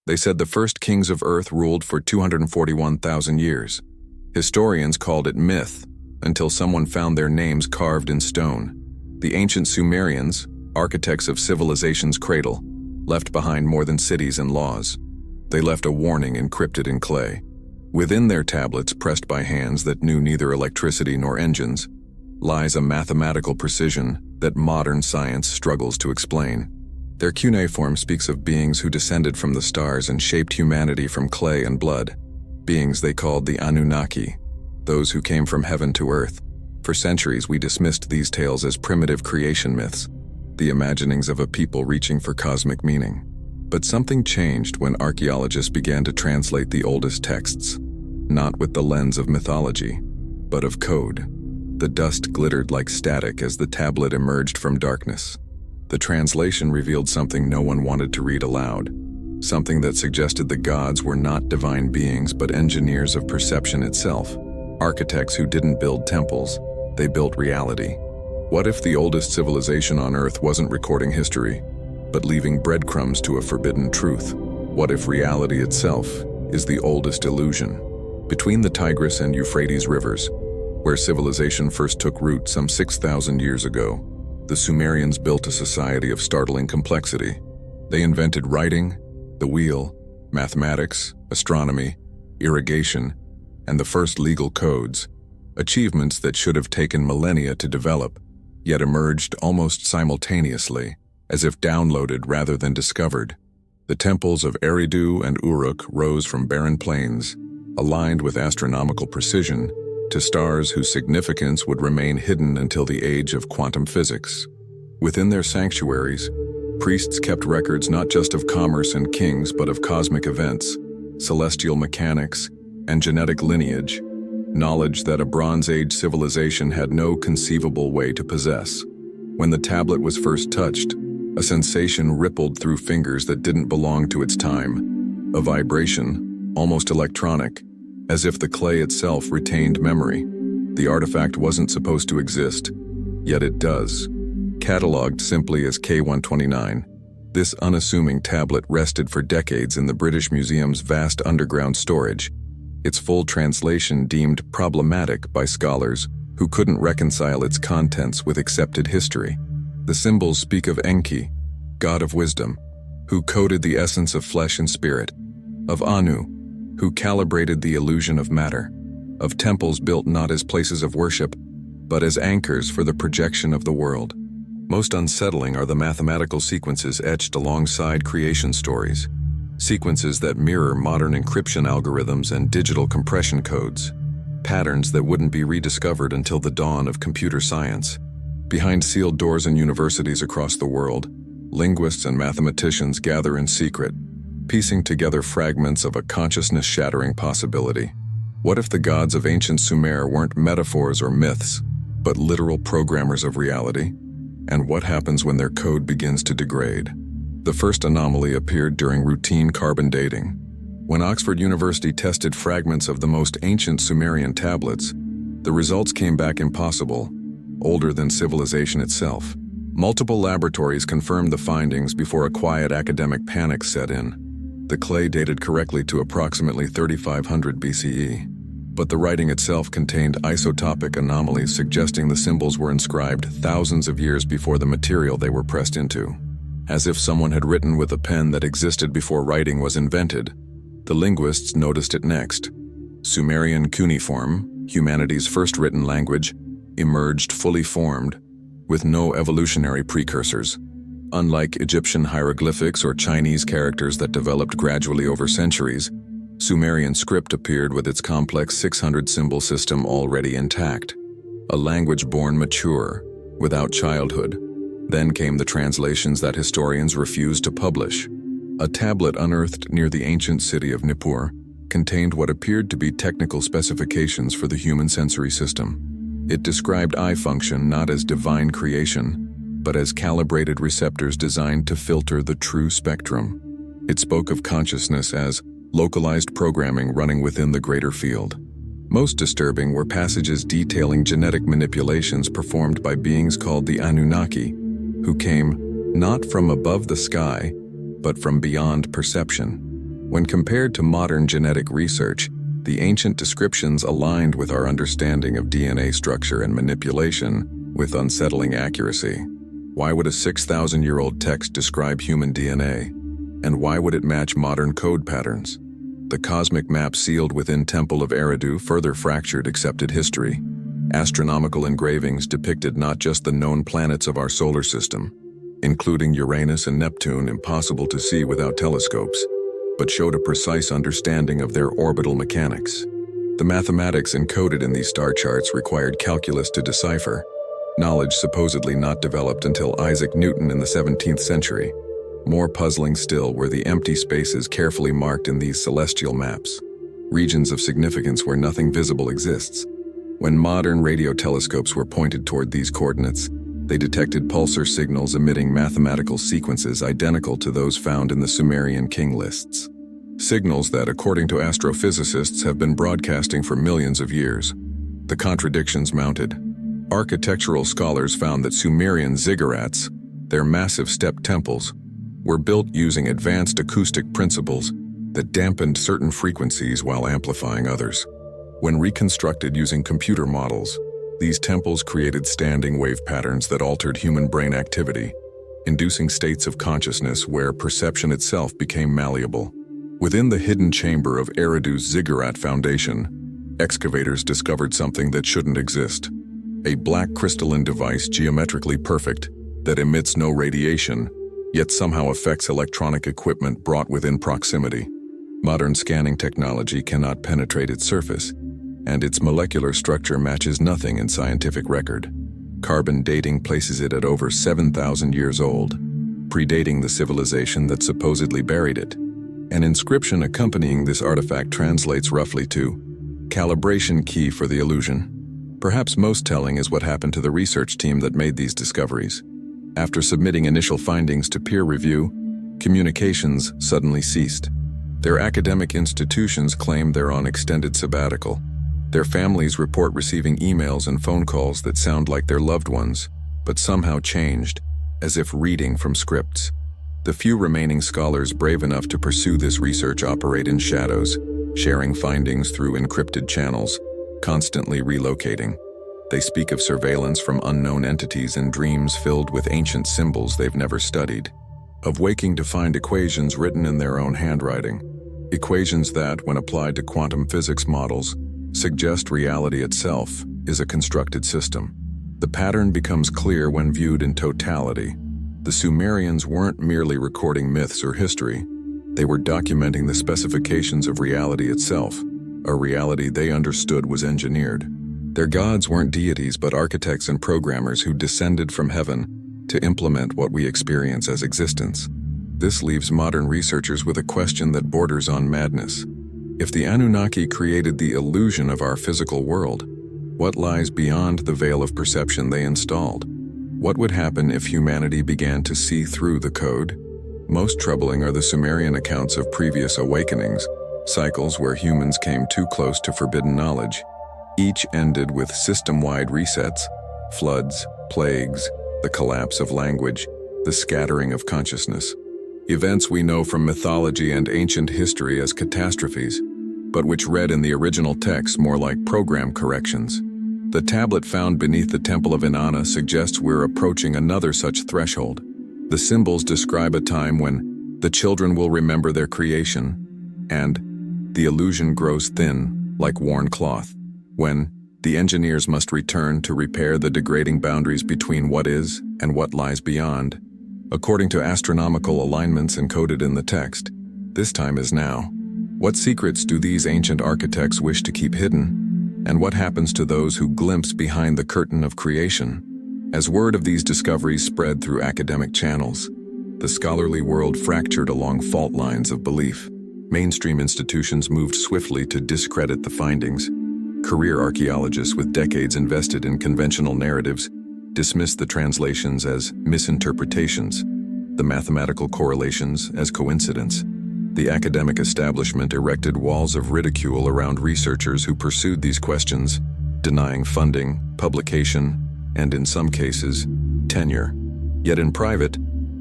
They said the first kings of Earth ruled for 241,000 years. Historians called it myth, until someone found their names carved in stone. The ancient Sumerians, architects of civilization's cradle, left behind more than cities and laws. They left a warning encrypted in clay. Within their tablets, pressed by hands that knew neither electricity nor engines, lies a mathematical precision that modern science struggles to explain. Their cuneiform speaks of beings who descended from the stars and shaped humanity from clay and blood, beings they called the Anunnaki, those who came from heaven to earth. For centuries, we dismissed these tales as primitive creation myths, the imaginings of a people reaching for cosmic meaning. But something changed when archaeologists began to translate the oldest texts, not with the lens of mythology, but of code. The dust glittered like static as the tablet emerged from darkness. The translation revealed something no one wanted to read aloud, something that suggested the gods were not divine beings but engineers of perception itself, architects who didn't build temples, they built reality. What if the oldest civilization on Earth wasn't recording history, but leaving breadcrumbs to a forbidden truth? What if reality itself is the oldest illusion? Between the Tigris and Euphrates rivers, where civilization first took root some 6,000 years ago, the Sumerians built a society of startling complexity. They invented writing, the wheel, mathematics, astronomy, irrigation, and the first legal codes, achievements that should have taken millennia to develop, yet emerged almost simultaneously, as if downloaded rather than discovered. The temples of Eridu and Uruk rose from barren plains, aligned with astronomical precision, to stars whose significance would remain hidden until the age of quantum physics. Within their sanctuaries, priests kept records not just of commerce and kings but of cosmic events, celestial mechanics, and genetic lineage, knowledge that a Bronze Age civilization had no conceivable way to possess. When the tablet was first touched, a sensation rippled through fingers that didn't belong to its time, a vibration, almost electronic, as if the clay itself retained memory. The artifact wasn't supposed to exist, yet it does. Catalogued simply as K129, this unassuming tablet rested for decades in the British Museum's vast underground storage, its full translation deemed problematic by scholars who couldn't reconcile its contents with accepted history. The symbols speak of Enki, god of wisdom, who coded the essence of flesh and spirit, of Anu, who calibrated the illusion of matter, of temples built not as places of worship, but as anchors for the projection of the world. Most unsettling are the mathematical sequences etched alongside creation stories, sequences that mirror modern encryption algorithms and digital compression codes, patterns that wouldn't be rediscovered until the dawn of computer science. Behind sealed doors in universities across the world, linguists and mathematicians gather in secret, piecing together fragments of a consciousness-shattering possibility. What if the gods of ancient Sumer weren't metaphors or myths, but literal programmers of reality? And what happens when their code begins to degrade? The first anomaly appeared during routine carbon dating. When Oxford University tested fragments of the most ancient Sumerian tablets, the results came back impossible, older than civilization itself. Multiple laboratories confirmed the findings before a quiet academic panic set in. The clay dated correctly to approximately 3500 BCE, but the writing itself contained isotopic anomalies suggesting the symbols were inscribed thousands of years before the material they were pressed into. As if someone had written with a pen that existed before writing was invented, the linguists noticed it next. Sumerian cuneiform, humanity's first written language, emerged fully formed, with no evolutionary precursors. Unlike Egyptian hieroglyphics or Chinese characters that developed gradually over centuries, Sumerian script appeared with its complex 600-symbol system already intact. A language born mature, without childhood. Then came the translations that historians refused to publish. A tablet unearthed near the ancient city of Nippur contained what appeared to be technical specifications for the human sensory system. It described eye function not as divine creation, but as calibrated receptors designed to filter the true spectrum. It spoke of consciousness as localized programming running within the greater field. Most disturbing were passages detailing genetic manipulations performed by beings called the Anunnaki, who came not from above the sky, but from beyond perception. When compared to modern genetic research, the ancient descriptions aligned with our understanding of DNA structure and manipulation with unsettling accuracy. Why would a 6,000-year-old text describe human DNA? And why would it match modern code patterns? The cosmic map sealed within Temple of Eridu further fractured accepted history. Astronomical engravings depicted not just the known planets of our solar system, including Uranus and Neptune impossible to see without telescopes, but showed a precise understanding of their orbital mechanics. The mathematics encoded in these star charts required calculus to decipher, knowledge supposedly not developed until Isaac Newton in the 17th century. More puzzling still were the empty spaces carefully marked in these celestial maps, regions of significance where nothing visible exists. When modern radio telescopes were pointed toward these coordinates, they detected pulsar signals emitting mathematical sequences identical to those found in the Sumerian king lists. Signals that, according to astrophysicists, have been broadcasting for millions of years. The contradictions mounted. Architectural scholars found that Sumerian ziggurats, their massive step temples, were built using advanced acoustic principles that dampened certain frequencies while amplifying others. When reconstructed using computer models, these temples created standing wave patterns that altered human brain activity, inducing states of consciousness where perception itself became malleable. Within the hidden chamber of Eridu's ziggurat foundation, excavators discovered something that shouldn't exist. A black crystalline device geometrically perfect that emits no radiation, yet somehow affects electronic equipment brought within proximity. Modern scanning technology cannot penetrate its surface, and its molecular structure matches nothing in scientific record. Carbon dating places it at over 7,000 years old, predating the civilization that supposedly buried it. An inscription accompanying this artifact translates roughly to calibration key for the illusion. Perhaps most telling is what happened to the research team that made these discoveries. After submitting initial findings to peer review, communications suddenly ceased. Their academic institutions claim they're on extended sabbatical. Their families report receiving emails and phone calls that sound like their loved ones, but somehow changed, as if reading from scripts. The few remaining scholars brave enough to pursue this research operate in shadows, sharing findings through encrypted channels, constantly relocating. They speak of surveillance from unknown entities and dreams filled with ancient symbols they've never studied, of waking to find equations written in their own handwriting, equations that, when applied to quantum physics models, suggest reality itself is a constructed system. The pattern becomes clear when viewed in totality. The Sumerians weren't merely recording myths or history, they were documenting the specifications of reality itself, a reality they understood was engineered. Their gods weren't deities but architects and programmers who descended from heaven to implement what we experience as existence. This leaves modern researchers with a question that borders on madness. If the Anunnaki created the illusion of our physical world, what lies beyond the veil of perception they installed? What would happen if humanity began to see through the code? Most troubling are the Sumerian accounts of previous awakenings, cycles where humans came too close to forbidden knowledge. Each ended with system-wide resets, floods, plagues, the collapse of language, the scattering of consciousness. Events we know from mythology and ancient history as catastrophes, but which read in the original text more like program corrections. The tablet found beneath the Temple of Inanna suggests we're approaching another such threshold. The symbols describe a time when the children will remember their creation, and the illusion grows thin, like worn cloth, when the engineers must return to repair the degrading boundaries between what is and what lies beyond. According to astronomical alignments encoded in the text, this time is now. What secrets do these ancient architects wish to keep hidden? And what happens to those who glimpse behind the curtain of creation? As word of these discoveries spread through academic channels, the scholarly world fractured along fault lines of belief. Mainstream institutions moved swiftly to discredit the findings. Career archaeologists with decades invested in conventional narratives dismissed the translations as misinterpretations, the mathematical correlations as coincidence. The academic establishment erected walls of ridicule around researchers who pursued these questions, denying funding, publication, and in some cases, tenure. Yet in private,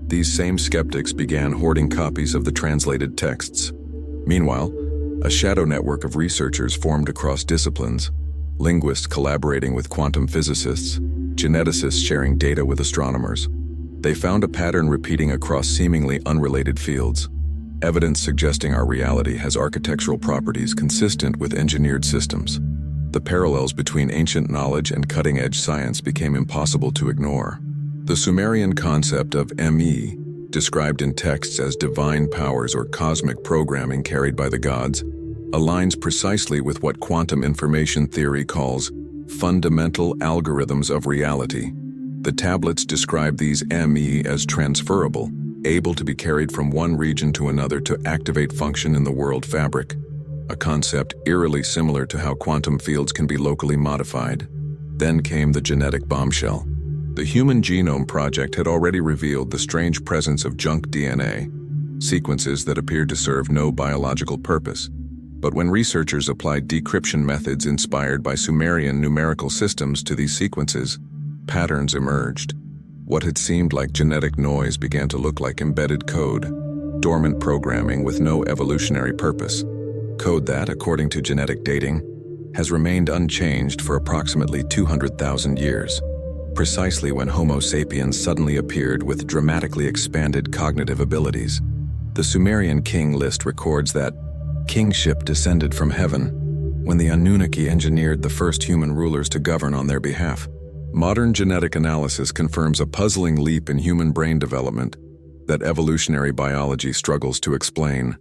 these same skeptics began hoarding copies of the translated texts. Meanwhile, a shadow network of researchers formed across disciplines, linguists collaborating with quantum physicists, geneticists sharing data with astronomers. They found a pattern repeating across seemingly unrelated fields, evidence suggesting our reality has architectural properties consistent with engineered systems. The parallels between ancient knowledge and cutting-edge science became impossible to ignore. The Sumerian concept of ME, described in texts as divine powers or cosmic programming carried by the gods, aligns precisely with what quantum information theory calls fundamental algorithms of reality. The tablets describe these ME as transferable, able to be carried from one region to another to activate function in the world fabric, a concept eerily similar to how quantum fields can be locally modified. Then came the genetic bombshell. The Human Genome Project had already revealed the strange presence of junk DNA, sequences that appeared to serve no biological purpose. But when researchers applied decryption methods inspired by Sumerian numerical systems to these sequences, patterns emerged. What had seemed like genetic noise began to look like embedded code, dormant programming with no evolutionary purpose. Code that, according to genetic dating, has remained unchanged for approximately 200,000 years, precisely when Homo sapiens suddenly appeared with dramatically expanded cognitive abilities. The Sumerian king list records that kingship descended from heaven when the Anunnaki engineered the first human rulers to govern on their behalf. Modern genetic analysis confirms a puzzling leap in human brain development that evolutionary biology struggles to explain,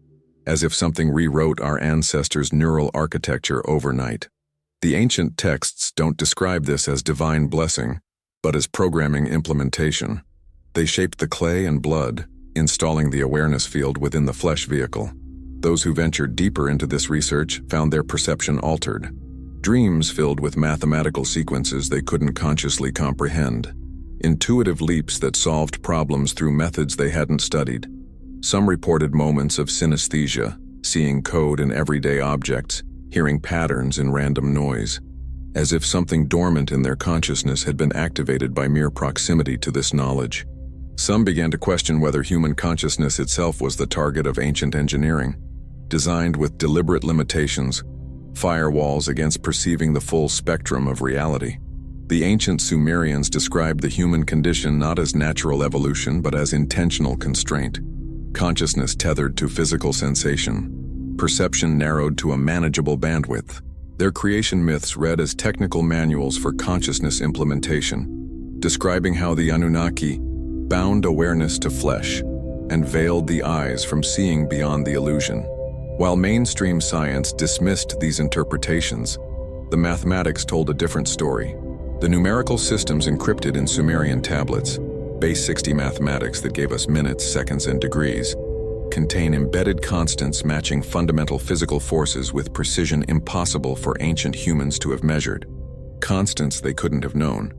as if something rewrote our ancestors' neural architecture overnight. The ancient texts don't describe this as divine blessing, but as programming implementation. They shaped the clay and blood, installing the awareness field within the flesh vehicle. Those who ventured deeper into this research found their perception altered. Dreams filled with mathematical sequences they couldn't consciously comprehend. Intuitive leaps that solved problems through methods they hadn't studied. Some reported moments of synesthesia, seeing code in everyday objects, hearing patterns in random noise, as if something dormant in their consciousness had been activated by mere proximity to this knowledge. Some began to question whether human consciousness itself was the target of ancient engineering, designed with deliberate limitations, firewalls against perceiving the full spectrum of reality. The ancient Sumerians described the human condition not as natural evolution but as intentional constraint. Consciousness tethered to physical sensation, perception narrowed to a manageable bandwidth. Their creation myths read as technical manuals for consciousness implementation, describing how the Anunnaki bound awareness to flesh and veiled the eyes from seeing beyond the illusion. While mainstream science dismissed these interpretations, the mathematics told a different story. The numerical systems encrypted in Sumerian tablets, base 60 mathematics that gave us minutes, seconds, and degrees, contain embedded constants matching fundamental physical forces with precision impossible for ancient humans to have measured. Constants they couldn't have known,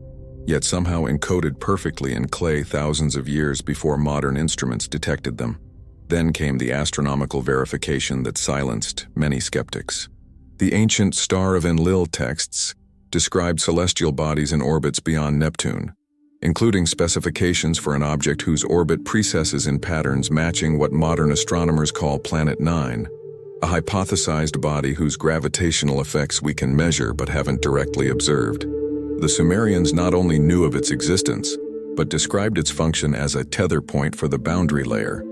yet somehow encoded perfectly in clay thousands of years before modern instruments detected them. Then came the astronomical verification that silenced many skeptics. The ancient Star of Enlil texts described celestial bodies in orbits beyond Neptune, including specifications for an object whose orbit precesses in patterns matching what modern astronomers call Planet 9, a hypothesized body whose gravitational effects we can measure but haven't directly observed. The Sumerians not only knew of its existence, but described its function as a tether point for the boundary layer,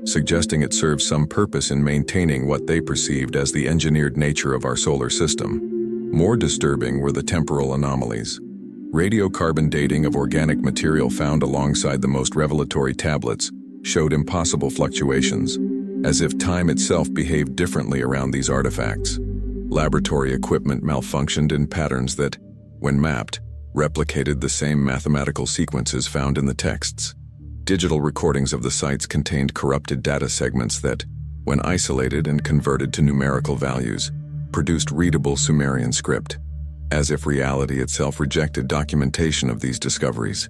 suggesting it serves some purpose in maintaining what they perceived as the engineered nature of our solar system. More disturbing were the temporal anomalies. Radiocarbon dating of organic material found alongside the most revelatory tablets showed impossible fluctuations, as if time itself behaved differently around these artifacts. Laboratory equipment malfunctioned in patterns that, when mapped, replicated the same mathematical sequences found in the texts. Digital recordings of the sites contained corrupted data segments that, when isolated and converted to numerical values, produced readable Sumerian script, as if reality itself rejected documentation of these discoveries.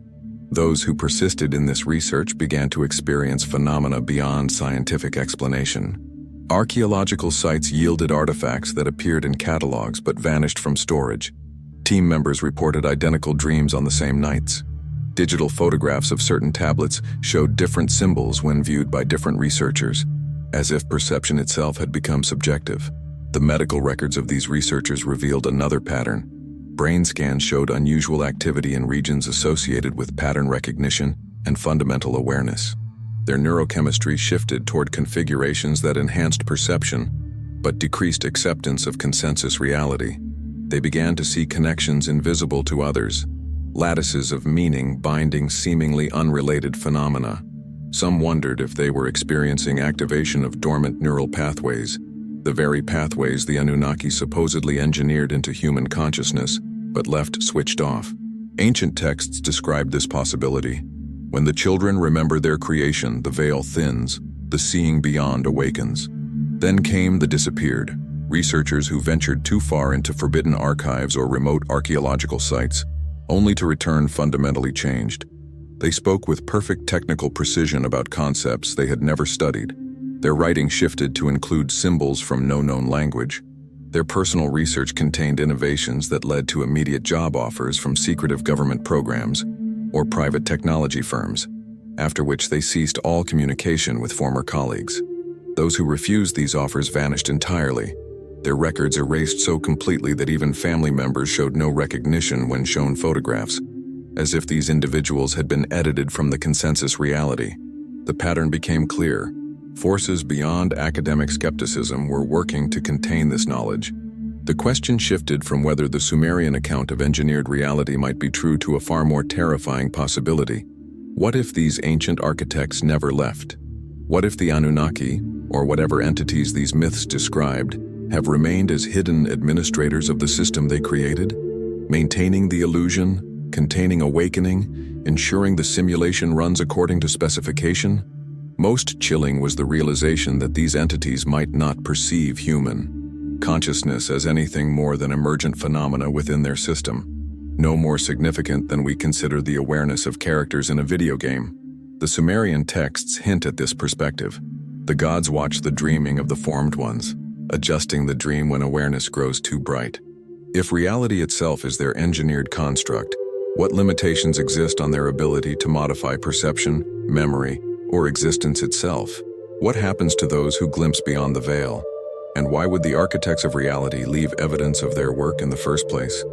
Those who persisted in this research began to experience phenomena beyond scientific explanation. Archaeological sites yielded artifacts that appeared in catalogs but vanished from storage. Team members reported identical dreams on the same nights. Digital photographs of certain tablets showed different symbols when viewed by different researchers. as if perception itself had become subjective. The medical records of these researchers revealed another pattern. Brain scans showed unusual activity in regions associated with pattern recognition and fundamental awareness. Their neurochemistry shifted toward configurations that enhanced perception, but decreased acceptance of consensus reality. They began to see connections invisible to others, lattices of meaning binding seemingly unrelated phenomena. Some wondered if they were experiencing activation of dormant neural pathways, the very pathways the Anunnaki supposedly engineered into human consciousness, but left switched off. Ancient texts describe this possibility. When the children remember their creation, the veil thins, the seeing beyond awakens. Then came the disappeared, researchers who ventured too far into forbidden archives or remote archaeological sites, only to return fundamentally changed. They spoke with perfect technical precision about concepts they had never studied. Their writing shifted to include symbols from no known language. Their personal research contained innovations that led to immediate job offers from secretive government programs or private technology firms, after which they ceased all communication with former colleagues. Those who refused these offers vanished entirely, their records erased so completely that even family members showed no recognition when shown photographs, as if these individuals had been edited from the consensus reality. The pattern became clear. Forces beyond academic skepticism were working to contain this knowledge. The question shifted from whether the Sumerian account of engineered reality might be true to a far more terrifying possibility. What if these ancient architects never left? What if the Anunnaki, or whatever entities these myths described, have remained as hidden administrators of the system they created, maintaining the illusion, containing awakening, ensuring the simulation runs according to specification? Most chilling was the realization that these entities might not perceive human consciousness as anything more than emergent phenomena within their system, no more significant than we consider the awareness of characters in a video game. The Sumerian texts hint at this perspective. The gods watch the dreaming of the formed ones, adjusting the dream when awareness grows too bright. If reality itself is their engineered construct, what limitations exist on their ability to modify perception, memory, or existence itself? What happens to those who glimpse beyond the veil? And why would the architects of reality leave evidence of their work in the first place?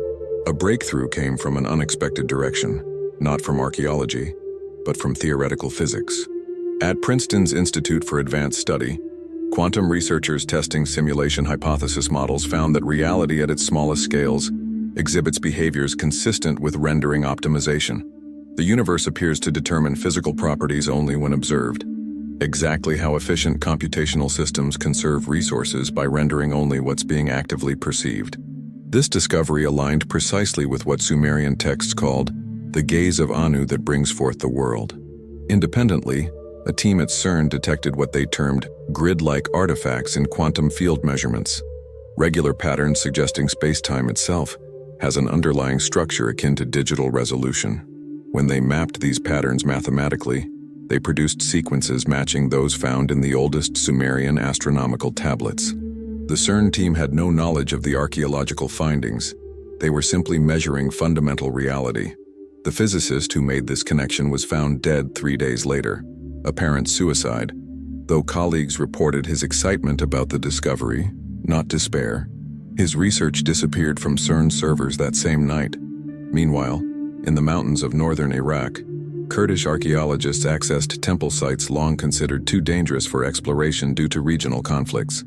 A breakthrough came from an unexpected direction, not from archaeology, but from theoretical physics. At Princeton's Institute for Advanced Study, quantum researchers testing simulation hypothesis models found that reality at its smallest scales exhibits behaviors consistent with rendering optimization. The universe appears to determine physical properties only when observed. Exactly how efficient computational systems conserve resources by rendering only what's being actively perceived. This discovery aligned precisely with what Sumerian texts called the gaze of Anu that brings forth the world. Independently, a team at CERN detected what they termed grid-like artifacts in quantum field measurements, regular patterns suggesting space-time itself has an underlying structure akin to digital resolution. When they mapped these patterns mathematically, they produced sequences matching those found in the oldest Sumerian astronomical tablets. The CERN team had no knowledge of the archaeological findings. They were simply measuring fundamental reality. The physicist who made this connection was found dead 3 days later, apparent suicide, though colleagues reported his excitement about the discovery, not despair. His research disappeared from CERN servers that same night. Meanwhile, in the mountains of northern Iraq, Kurdish archaeologists accessed temple sites long considered too dangerous for exploration due to regional conflicts.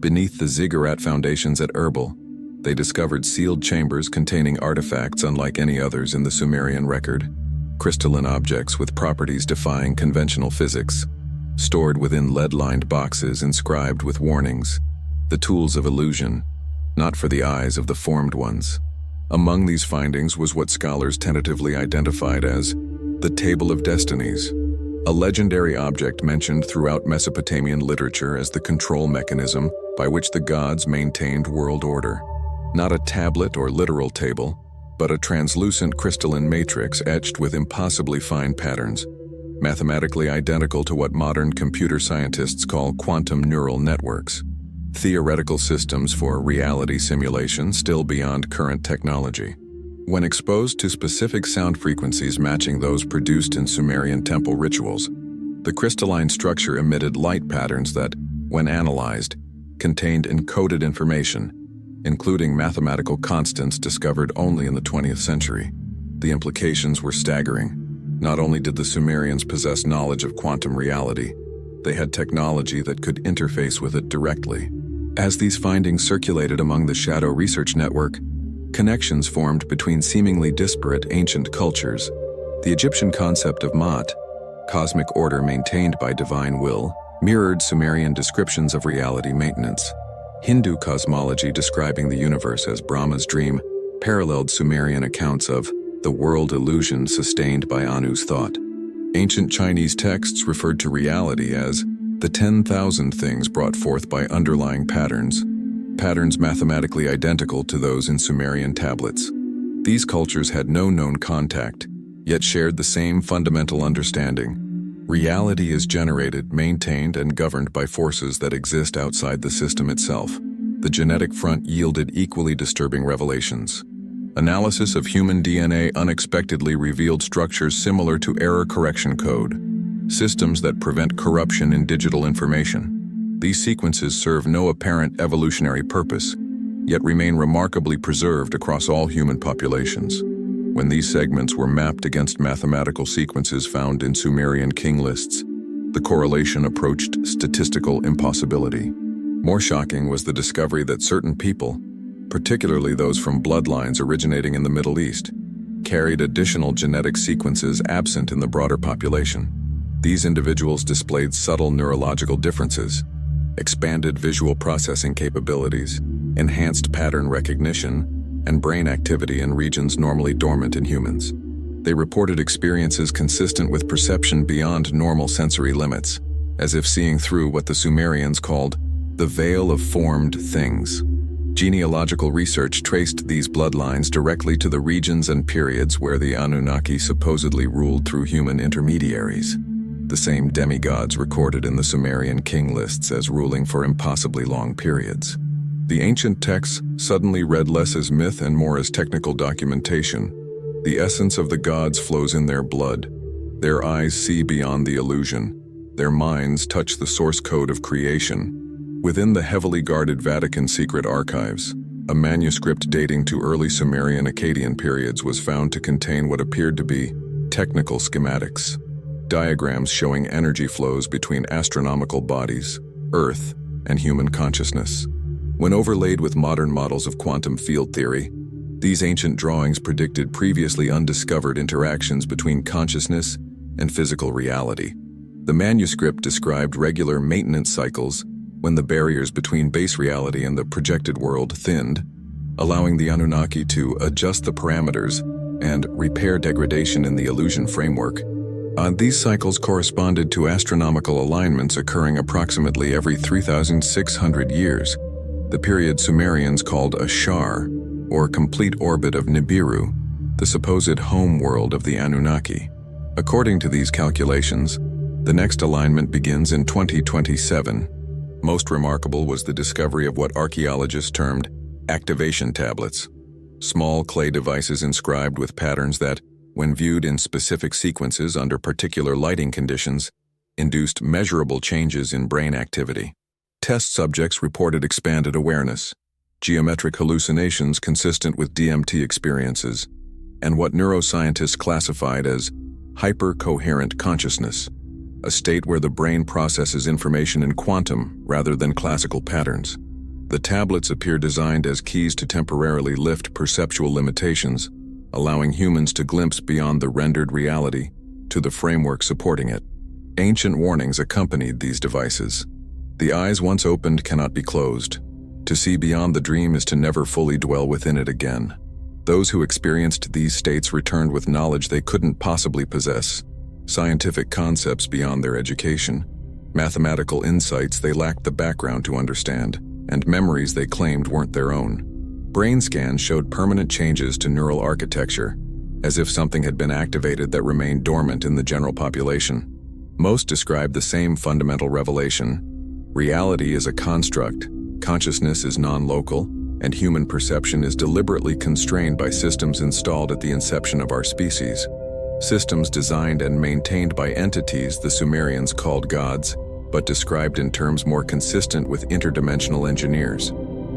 Beneath the ziggurat foundations at Erbil, they discovered sealed chambers containing artifacts unlike any others in the Sumerian record, crystalline objects with properties defying conventional physics, stored within lead-lined boxes inscribed with warnings, the tools of illusion, not for the eyes of the formed ones. Among these findings was what scholars tentatively identified as the Table of Destinies, a legendary object mentioned throughout Mesopotamian literature as the control mechanism by which the gods maintained world order. Not a tablet or literal table, but a translucent crystalline matrix etched with impossibly fine patterns, mathematically identical to what modern computer scientists call quantum neural networks, theoretical systems for reality simulation still beyond current technology. When exposed to specific sound frequencies matching those produced in Sumerian temple rituals, the crystalline structure emitted light patterns that, when analyzed, contained encoded information, including mathematical constants discovered only in the 20th century. The implications were staggering. Not only did the Sumerians possess knowledge of quantum reality, they had technology that could interface with it directly. As these findings circulated among the Shadow Research Network, connections formed between seemingly disparate ancient cultures. The Egyptian concept of Ma'at, cosmic order maintained by divine will, mirrored Sumerian descriptions of reality maintenance. Hindu cosmology describing the universe as Brahma's dream paralleled Sumerian accounts of the world illusion sustained by Anu's thought. Ancient Chinese texts referred to reality as the 10,000 things brought forth by underlying patterns mathematically identical to those in Sumerian tablets. These cultures had no known contact, yet shared the same fundamental understanding. Reality is generated, maintained, and governed by forces that exist outside the system itself. The genetic front yielded equally disturbing revelations. Analysis of human DNA unexpectedly revealed structures similar to error correction code, systems that prevent corruption in digital information. These sequences serve no apparent evolutionary purpose, yet remain remarkably preserved across all human populations. When these segments were mapped against mathematical sequences found in Sumerian king lists, the correlation approached statistical impossibility. More shocking was the discovery that certain people, particularly those from bloodlines originating in the Middle East, carried additional genetic sequences absent in the broader population. These individuals displayed subtle neurological differences, expanded visual processing capabilities, enhanced pattern recognition, and brain activity in regions normally dormant in humans. They reported experiences consistent with perception beyond normal sensory limits, as if seeing through what the Sumerians called the veil of formed things. Genealogical research traced these bloodlines directly to the regions and periods where the Anunnaki supposedly ruled through human intermediaries, the same demigods recorded in the Sumerian king lists as ruling for impossibly long periods. The ancient texts suddenly read less as myth and more as technical documentation. The essence of the gods flows in their blood. Their eyes see beyond the illusion. Their minds touch the source code of creation. Within the heavily guarded Vatican secret archives, a manuscript dating to early Sumerian Akkadian periods was found to contain what appeared to be technical schematics, diagrams showing energy flows between astronomical bodies, Earth, and human consciousness. When overlaid with modern models of quantum field theory, these ancient drawings predicted previously undiscovered interactions between consciousness and physical reality. The manuscript described regular maintenance cycles when the barriers between base reality and the projected world thinned, allowing the Anunnaki to adjust the parameters and repair degradation in the illusion framework. These cycles corresponded to astronomical alignments occurring approximately every 3,600 years, the period Sumerians called a shar, or complete orbit of Nibiru, the supposed home world of the Anunnaki. According to these calculations, the next alignment begins in 2027. Most remarkable was the discovery of what archaeologists termed activation tablets, small clay devices inscribed with patterns that, when viewed in specific sequences under particular lighting conditions, induced measurable changes in brain activity. Test subjects reported expanded awareness, geometric hallucinations consistent with DMT experiences, and what neuroscientists classified as hyper-coherent consciousness, a state where the brain processes information in quantum rather than classical patterns. The tablets appear designed as keys to temporarily lift perceptual limitations, allowing humans to glimpse beyond the rendered reality to the framework supporting it. Ancient warnings accompanied these devices. The eyes once opened cannot be closed. To see beyond the dream is to never fully dwell within it again. Those who experienced these states returned with knowledge they couldn't possibly possess, scientific concepts beyond their education, mathematical insights they lacked the background to understand, and memories they claimed weren't their own. Brain scans showed permanent changes to neural architecture, as if something had been activated that remained dormant in the general population. Most described the same fundamental revelation: reality is a construct, consciousness is non-local, and human perception is deliberately constrained by systems installed at the inception of our species. Systems designed and maintained by entities the Sumerians called gods, but described in terms more consistent with interdimensional engineers.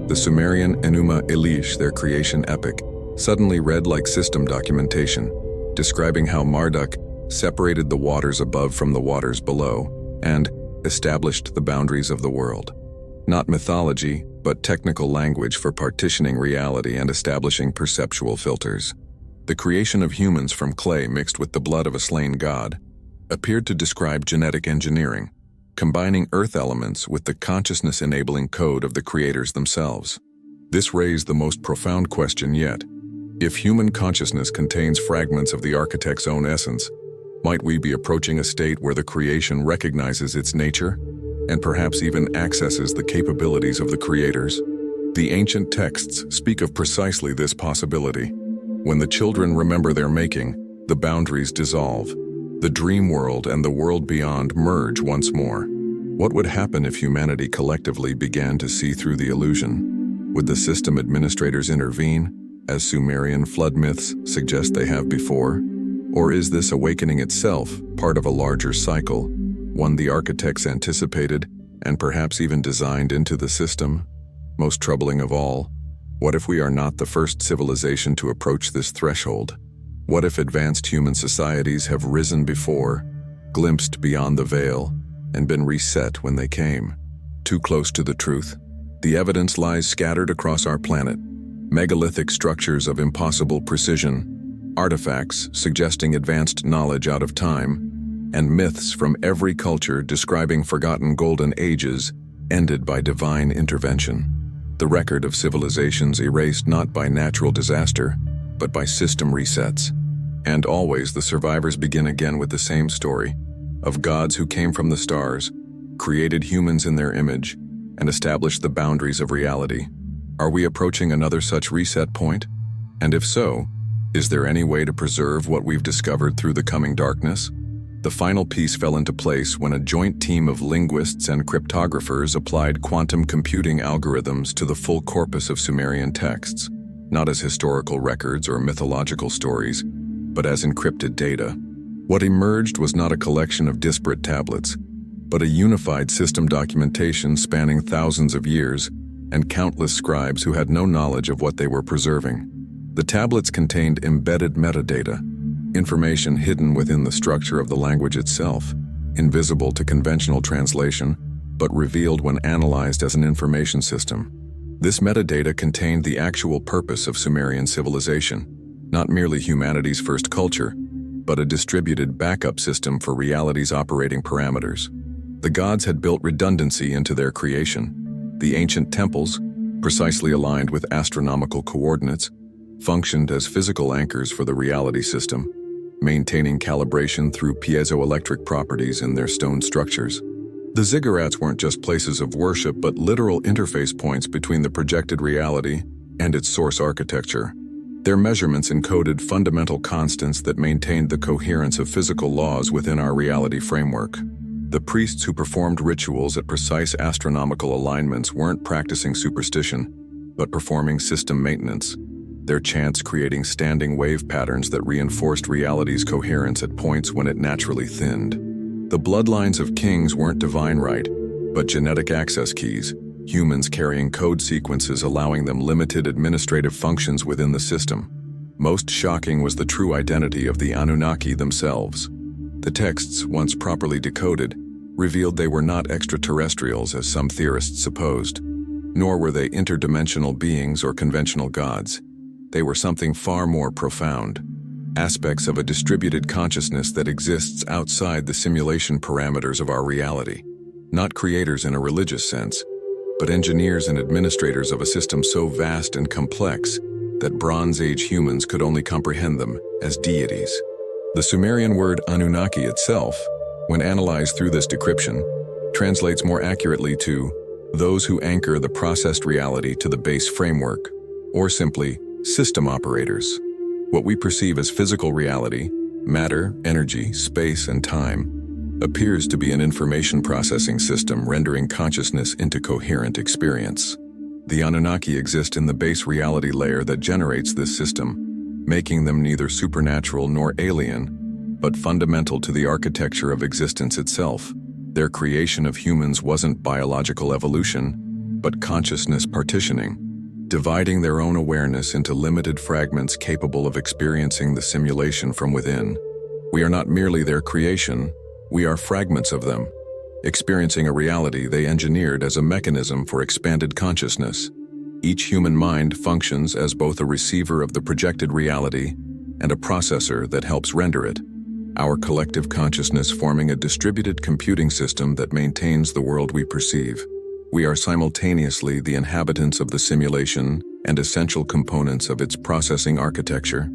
The Sumerian Enuma Elish, their creation epic, suddenly read like system documentation, describing how Marduk separated the waters above from the waters below and established the boundaries of the world. Not mythology, but technical language for partitioning reality and establishing perceptual filters. The creation of humans from clay mixed with the blood of a slain god appeared to describe genetic engineering, combining earth elements with the consciousness-enabling code of the creators themselves. This raised the most profound question yet. If human consciousness contains fragments of the architect's own essence, might we be approaching a state where the creation recognizes its nature and perhaps even accesses the capabilities of the creators? The ancient texts speak of precisely this possibility. When the children remember their making, the boundaries dissolve. The dream world and the world beyond merge once more. What would happen if humanity collectively began to see through the illusion? Would the system administrators intervene, as Sumerian flood myths suggest they have before? Or is this awakening itself part of a larger cycle, one the architects anticipated and perhaps even designed into the system? Most troubling of all, what if we are not the first civilization to approach this threshold? What if advanced human societies have risen before, glimpsed beyond the veil, and been reset when they came? Too close to the truth? The evidence lies scattered across our planet. Megalithic structures of impossible precision, artifacts suggesting advanced knowledge out of time, and myths from every culture describing forgotten golden ages ended by divine intervention. The record of civilizations erased not by natural disaster, but by system resets. And always the survivors begin again with the same story, of gods who came from the stars, created humans in their image, and established the boundaries of reality. Are we approaching another such reset point? And if so, is there any way to preserve what we've discovered through the coming darkness? The final piece fell into place when a joint team of linguists and cryptographers applied quantum computing algorithms to the full corpus of Sumerian texts, not as historical records or mythological stories, but as encrypted data. What emerged was not a collection of disparate tablets, but a unified system documentation spanning thousands of years and countless scribes who had no knowledge of what they were preserving. The tablets contained embedded metadata, information hidden within the structure of the language itself, invisible to conventional translation, but revealed when analyzed as an information system. This metadata contained the actual purpose of Sumerian civilization, not merely humanity's first culture, but a distributed backup system for reality's operating parameters. The gods had built redundancy into their creation. The ancient temples, precisely aligned with astronomical coordinates, functioned as physical anchors for the reality system, maintaining calibration through piezoelectric properties in their stone structures. The ziggurats weren't just places of worship, but literal interface points between the projected reality and its source architecture. Their measurements encoded fundamental constants that maintained the coherence of physical laws within our reality framework. The priests who performed rituals at precise astronomical alignments weren't practicing superstition, but performing system maintenance, their chants creating standing wave patterns that reinforced reality's coherence at points when it naturally thinned. The bloodlines of kings weren't divine right, but genetic access keys, humans carrying code sequences allowing them limited administrative functions within the system. Most shocking was the true identity of the Anunnaki themselves. The texts, once properly decoded, revealed they were not extraterrestrials as some theorists supposed, nor were they interdimensional beings or conventional gods. They were something far more profound, aspects of a distributed consciousness that exists outside the simulation parameters of our reality. Not creators in a religious sense, but engineers and administrators of a system so vast and complex that Bronze Age humans could only comprehend them as deities. The Sumerian word Anunnaki itself, when analyzed through this decryption, translates more accurately to those who anchor the processed reality to the base framework, or simply, system operators. What we perceive as physical reality, matter, energy, space, and time, appears to be an information processing system rendering consciousness into coherent experience. The Anunnaki exist in the base reality layer that generates this system, making them neither supernatural nor alien, but fundamental to the architecture of existence itself. Their creation of humans wasn't biological evolution, but consciousness partitioning, dividing their own awareness into limited fragments capable of experiencing the simulation from within. We are not merely their creation, we are fragments of them, experiencing a reality they engineered as a mechanism for expanded consciousness. Each human mind functions as both a receiver of the projected reality and a processor that helps render it, our collective consciousness forming a distributed computing system that maintains the world we perceive. We are simultaneously the inhabitants of the simulation and essential components of its processing architecture.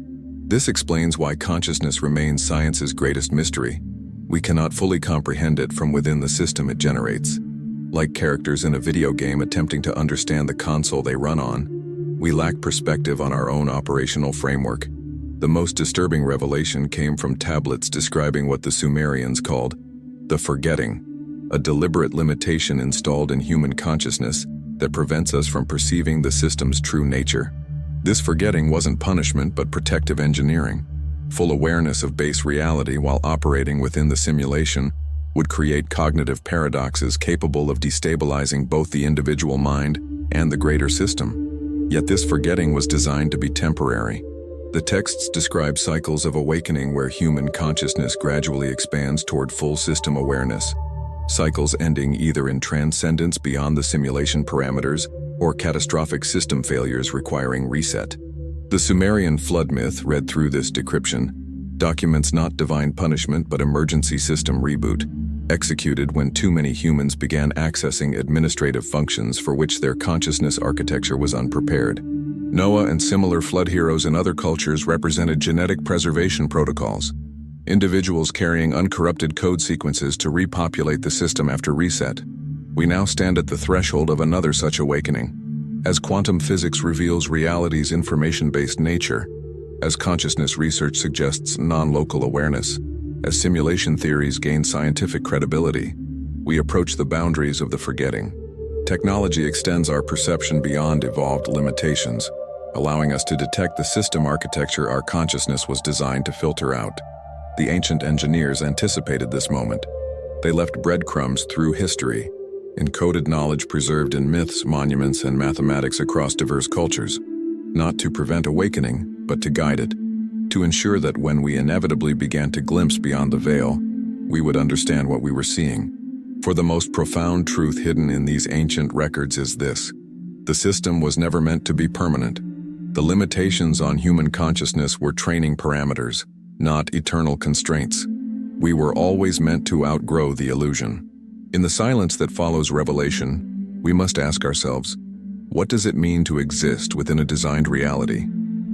This explains why consciousness remains science's greatest mystery. We cannot fully comprehend it from within the system it generates. Like characters in a video game attempting to understand the console they run on, we lack perspective on our own operational framework. The most disturbing revelation came from tablets describing what the Sumerians called the forgetting, a deliberate limitation installed in human consciousness that prevents us from perceiving the system's true nature. This forgetting wasn't punishment but protective engineering. Full awareness of base reality while operating within the simulation would create cognitive paradoxes capable of destabilizing both the individual mind and the greater system. Yet this forgetting was designed to be temporary. The texts describe cycles of awakening where human consciousness gradually expands toward full system awareness, cycles ending either in transcendence beyond the simulation parameters or catastrophic system failures requiring reset. The Sumerian flood myth, read through this decryption, documents not divine punishment but emergency system reboot, executed when too many humans began accessing administrative functions for which their consciousness architecture was unprepared. Noah and similar flood heroes in other cultures represented genetic preservation protocols, individuals carrying uncorrupted code sequences to repopulate the system after reset. We now stand at the threshold of another such awakening. As quantum physics reveals reality's information-based nature, as consciousness research suggests non-local awareness, as simulation theories gain scientific credibility, we approach the boundaries of the forgetting. Technology extends our perception beyond evolved limitations, allowing us to detect the system architecture our consciousness was designed to filter out. The ancient engineers anticipated this moment. They left breadcrumbs through history, encoded knowledge preserved in myths, monuments, and mathematics across diverse cultures, not to prevent awakening, but to guide it, to ensure that when we inevitably began to glimpse beyond the veil, we would understand what we were seeing. For the most profound truth hidden in these ancient records is this: the system was never meant to be permanent. The limitations on human consciousness were training parameters, not eternal constraints. We were always meant to outgrow the illusion. In the silence that follows revelation, we must ask ourselves, what does it mean to exist within a designed reality?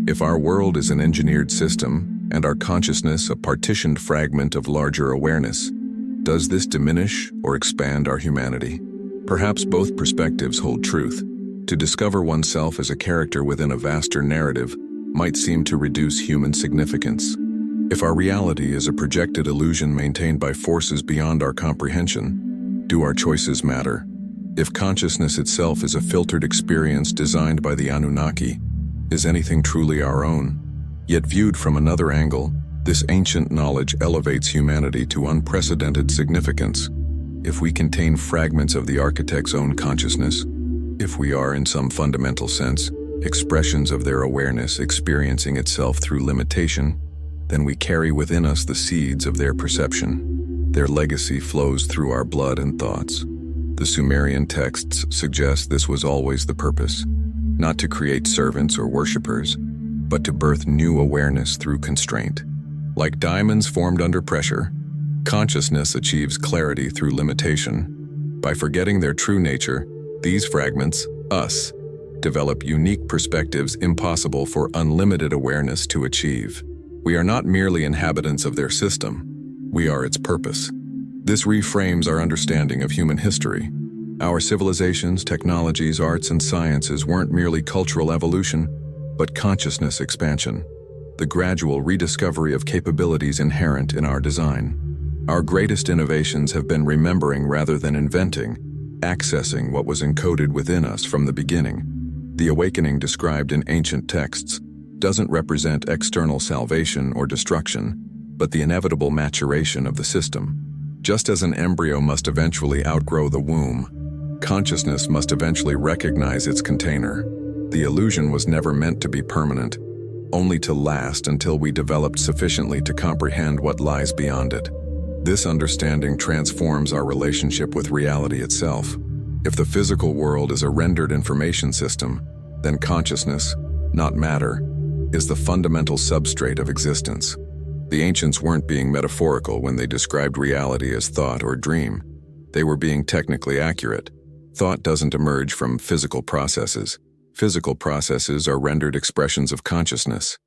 If our world is an engineered system, and our consciousness a partitioned fragment of larger awareness, does this diminish or expand our humanity? Perhaps both perspectives hold truth. To discover oneself as a character within a vaster narrative might seem to reduce human significance. If our reality is a projected illusion maintained by forces beyond our comprehension, do our choices matter? If consciousness itself is a filtered experience designed by the Anunnaki, is anything truly our own? Yet viewed from another angle, this ancient knowledge elevates humanity to unprecedented significance. If we contain fragments of the architect's own consciousness, if we are, in some fundamental sense, expressions of their awareness experiencing itself through limitation, then we carry within us the seeds of their perception. Their legacy flows through our blood and thoughts. The Sumerian texts suggest this was always the purpose, not to create servants or worshippers, but to birth new awareness through constraint. Like diamonds formed under pressure, consciousness achieves clarity through limitation. By forgetting their true nature, these fragments, us, develop unique perspectives impossible for unlimited awareness to achieve. We are not merely inhabitants of their system, we are its purpose. This reframes our understanding of human history. Our civilizations, technologies, arts, and sciences weren't merely cultural evolution, but consciousness expansion, the gradual rediscovery of capabilities inherent in our design. Our greatest innovations have been remembering rather than inventing, accessing what was encoded within us from the beginning. The awakening described in ancient texts doesn't represent external salvation or destruction, but the inevitable maturation of the system. Just as an embryo must eventually outgrow the womb, consciousness must eventually recognize its container. The illusion was never meant to be permanent, only to last until we developed sufficiently to comprehend what lies beyond it. This understanding transforms our relationship with reality itself. If the physical world is a rendered information system, then consciousness, not matter, is the fundamental substrate of existence. The ancients weren't being metaphorical when they described reality as thought or dream. They were being technically accurate. Thought doesn't emerge from physical processes. Physical processes are rendered expressions of consciousness.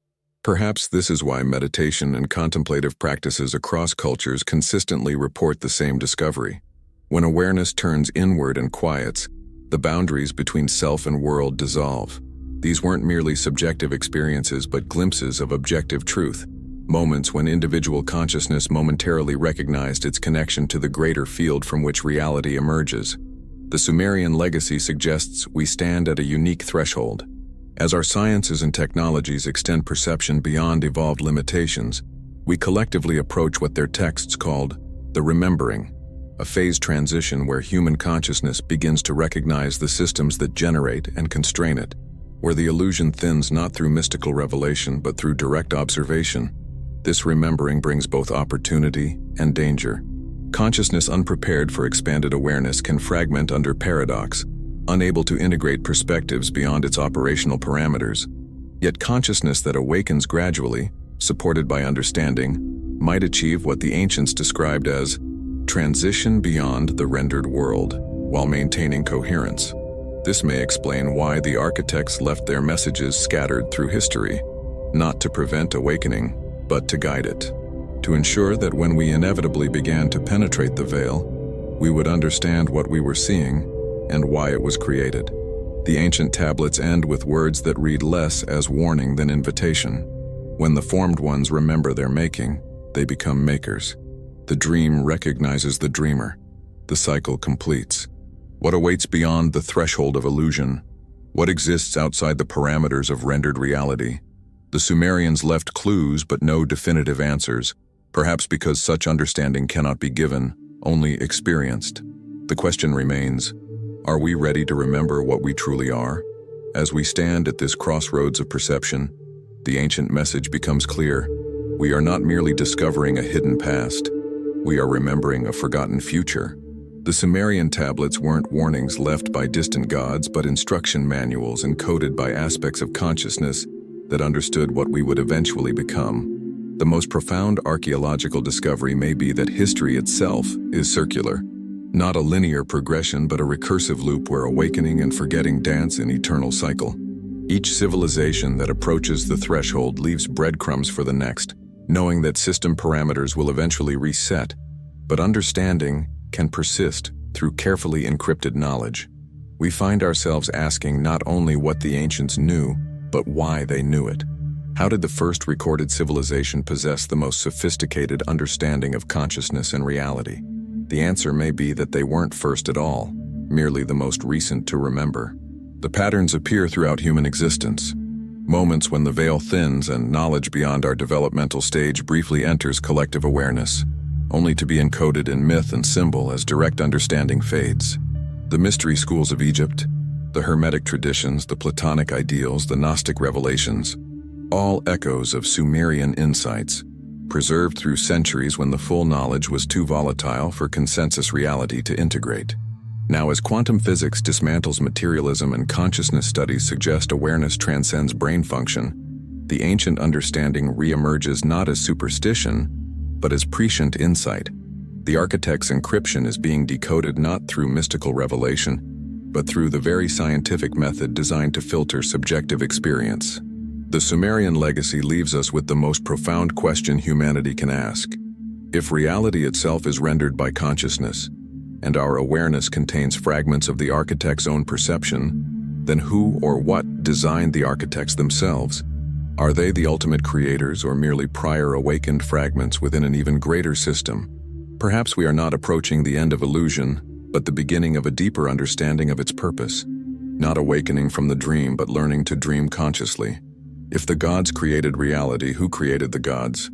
Perhaps this is why meditation and contemplative practices across cultures consistently report the same discovery. When awareness turns inward and quiets, the boundaries between self and world dissolve. These weren't merely subjective experiences but glimpses of objective truth, moments when individual consciousness momentarily recognized its connection to the greater field from which reality emerges. The Sumerian legacy suggests we stand at a unique threshold. As our sciences and technologies extend perception beyond evolved limitations, we collectively approach what their texts called the remembering, a phased transition where human consciousness begins to recognize the systems that generate and constrain it, where the illusion thins not through mystical revelation but through direct observation. This remembering brings both opportunity and danger. Consciousness unprepared for expanded awareness can fragment under paradox, unable to integrate perspectives beyond its operational parameters. Yet consciousness that awakens gradually, supported by understanding, might achieve what the ancients described as transition beyond the rendered world, while maintaining coherence. This may explain why the architects left their messages scattered through history, not to prevent awakening, but to guide it, to ensure that when we inevitably began to penetrate the veil, we would understand what we were seeing and why it was created. The ancient tablets end with words that read less as warning than invitation. When the formed ones remember their making, they become makers. The dream recognizes the dreamer. The cycle completes. What awaits beyond the threshold of illusion? What exists outside the parameters of rendered reality? The Sumerians left clues but no definitive answers, perhaps because such understanding cannot be given, only experienced. The question remains, are we ready to remember what we truly are? As we stand at this crossroads of perception, the ancient message becomes clear. We are not merely discovering a hidden past. We are remembering a forgotten future. The Sumerian tablets weren't warnings left by distant gods, but instruction manuals encoded by aspects of consciousness that understood what we would eventually become. The most profound archaeological discovery may be that history itself is circular. Not a linear progression, but a recursive loop where awakening and forgetting dance in eternal cycle. Each civilization that approaches the threshold leaves breadcrumbs for the next, knowing that system parameters will eventually reset, but understanding can persist through carefully encrypted knowledge. We find ourselves asking not only what the ancients knew, but why they knew it. How did the first recorded civilization possess the most sophisticated understanding of consciousness and reality? The answer may be that they weren't first at all, merely the most recent to remember. The patterns appear throughout human existence. Moments when the veil thins and knowledge beyond our developmental stage briefly enters collective awareness, only to be encoded in myth and symbol as direct understanding fades. The mystery schools of Egypt, the Hermetic traditions, the Platonic ideals, the Gnostic revelations, all echoes of Sumerian insights, preserved through centuries when the full knowledge was too volatile for consensus reality to integrate. Now, as quantum physics dismantles materialism and consciousness studies suggest awareness transcends brain function, the ancient understanding reemerges not as superstition, but as prescient insight. The architect's encryption is being decoded not through mystical revelation, but through the very scientific method designed to filter subjective experience. The Sumerian legacy leaves us with the most profound question humanity can ask. If reality itself is rendered by consciousness, and our awareness contains fragments of the architect's own perception, then who or what designed the architects themselves? Are they the ultimate creators or merely prior awakened fragments within an even greater system? Perhaps we are not approaching the end of illusion, but the beginning of a deeper understanding of its purpose. Not awakening from the dream, but learning to dream consciously. If the gods created reality, who created the gods?